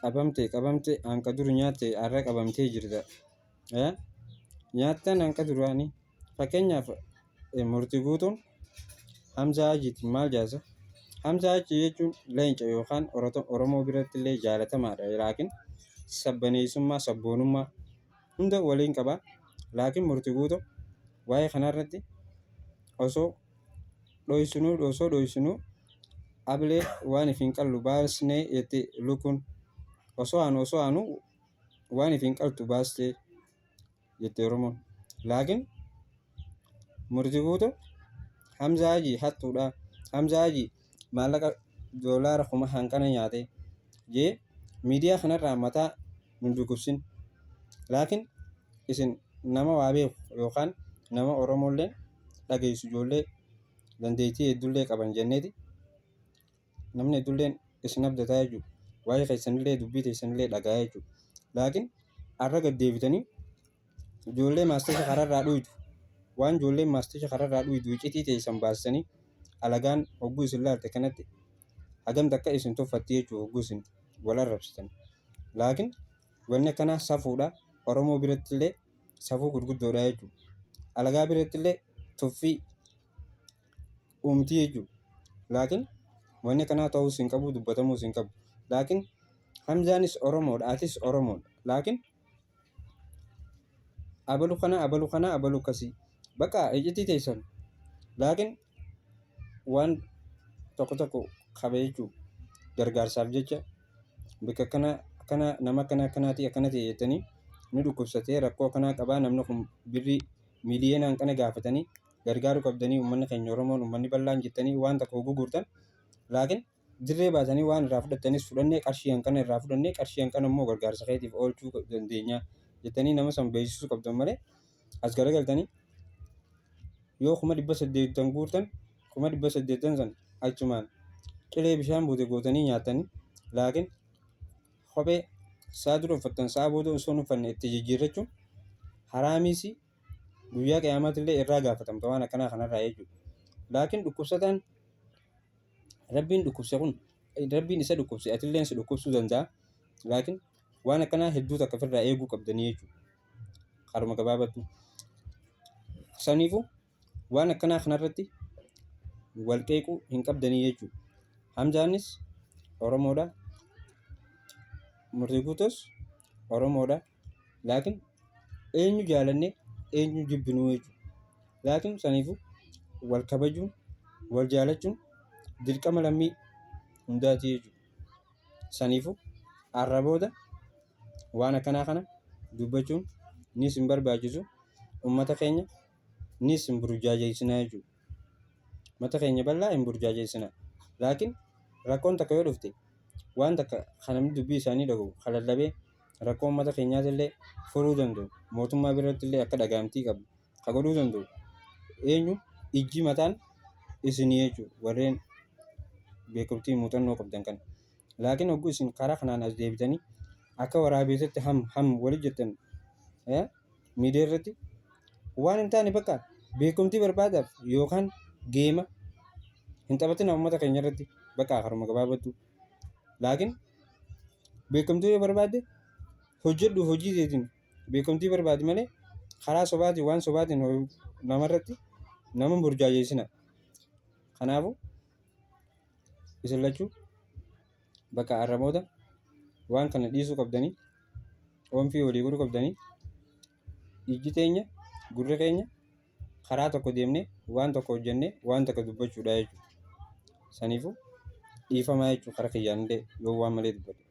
qabamte hanqa dur nyaatte har'a qabamtee jirta. Nyaattan hanqa duraanii fakkeenyaaf murtii guutuun Hamzaa Hajiitiin maal jaasa? Hamzaa Hajii jechuun leenca yookaan Oromoo biratti illee jaalatamaadha. Laakiin sabboonummaa hunda waliin qaba. Laakiin murtii guutuu waa'ee kanarratti osoo dho'isinuu ablee waan ifin qallu baasnee itti lukuun osoo aanu waan ifin qaltu baastee jette Oromoon. Laakiin murtii guutuu Hamzaa Hajii hattuudha. Hamzaa Hajii maallaqa doolaara kuma hanqana nyaate jee miidiyaa kanarraa mataa nu dugugsin. Laakiin isin nama waa beeku yookaan nama Oromoollee dhageessu ijoollee dandeettii hedduullee qaban jenneeti namni hedduulleen isin abdataa jechuudha. Waa'ee keessanillee dubbii teessanillee dhagaa'aa jechuudha. Laakiin har'a gad deebitanii ijoollee maastisha kararraa dhuytu waan ijoolleen maastisha kararraa dhuytu iccitii teessan baasanii alagaan hogguu isin laalte kanatti hagamta akka isin tuffatti jechuudha hogguu isin wal arrabsitan. Laakiin wanni akkanaa safuudha. Oromoo biratti illee safuu gurguddoodha jechuudha. Alagaa biratti illee tuffii uumtii jechuudha. Laakiin wanni akkanaa ta'uu isin qabu dubbatamuu isin qabu. Laakiin Hamzaanis Oromoodha atis Oromoodha. Laakiin abalu kana abalu akkasii bakka iccitii teessan. Laakiin waan tokko qaba jechuudha. Gargaarsaaf jecha bakka kana nama akkanaatii akkanatti jettanii ni dhukkubsatee rakkoo kanaa qabaa namni kun birrii miiliyoonaan kana gaafatanii gargaaruu qabdanii uummanni keenya Oromoon uummanni bal'aan jettanii waan tokko gurgurtan. Laakiin dirree baatanii waan irraa fudhattanis fudhannee qarshii hanqana irraa fudhannee qarshii hanqana immoo gargaarsa keetiif oolchuu dandeenya jettanii nama san beeksisuu qabdan malee as garagaltanii yoo 800 guurtan 800 san achumaan qilee bishaan buute gootanii nyaatanii. Laakiin kophee saa dura uffattan saa booda osoo hin uffanne itti jijjiirrachuun haraamiis guyyaa qiyaamaatillee irraa gaafatamta waan akkanaa kanarraa jechuudha. Laakiin dhukkubsataan rabbiin dhukkubse kun rabbiin isa dhukkubse atillee si dhukkubsuu danda'a. Laakiin waan akkanaa hedduu takka ofirraa eeguu qabdanii jechuudha. Karuma gabaabattu. Saniifuu waan akkanaa kanarratti wal qeequu hin qabdanii jechuudha. Hamzaanis Oromoodha. Murtii guutuus Oromoodha. Laakiin eenyu jaalannee eenyu jibbinuu jechuudha. Laakiin saniifuu wal kabajuun wal jaalachuun dirqama lammii hundaati jechuudha. Saniifuu har'a booda waan akkanaa kana dubbachuun ni isin barbaachisu. Uummata keenya ni isin burjaajeessinaa jechuudha. Uummata keenya bal'aa hin burjaajeessinaa. Laakiin rakkoon takka yoo dhufte waan takka kan namni dubbii isaanii dhagahu kalallabee rakkoo uummata keenyaatillee furuu danda'u. Mootummaa biratti illee akka dhagahamtii qabu ka godhuu danda'u. Eenyu ijji mataan isinii jechuudha. Warreen beekumtii muuxannoo qabdan kana. Laakiin hogguu isin karaa kanaan as deebitanii akka waraabeessatti ham waliin jettan miidiyaa irratti waan hin taane bakka beekumtii barbaadaaf yookaan geema hin taphatina uummata keenya irratti bakka haruma gabaabattu. Laakiin beekumtii yoo barbaadde hojjedhu hojii keetiin beekumtii barbaadi malee karaa sobaatiin waan sobaatiin namarratti nama burjaajeessina. Kanaafuu isin lachuu bakka har'a booda waan kana dhiisuu qabdanii oomfii walii godhuu qabdanii ijji teenya gurra keenya karaa tokko deemnee waan tokko hojjennee waan tokko dubbachuudha jechuudha. Saniifuu dhiifamaa jechuudha karaa kiyyaan illee yoo waan malee dubbadhe.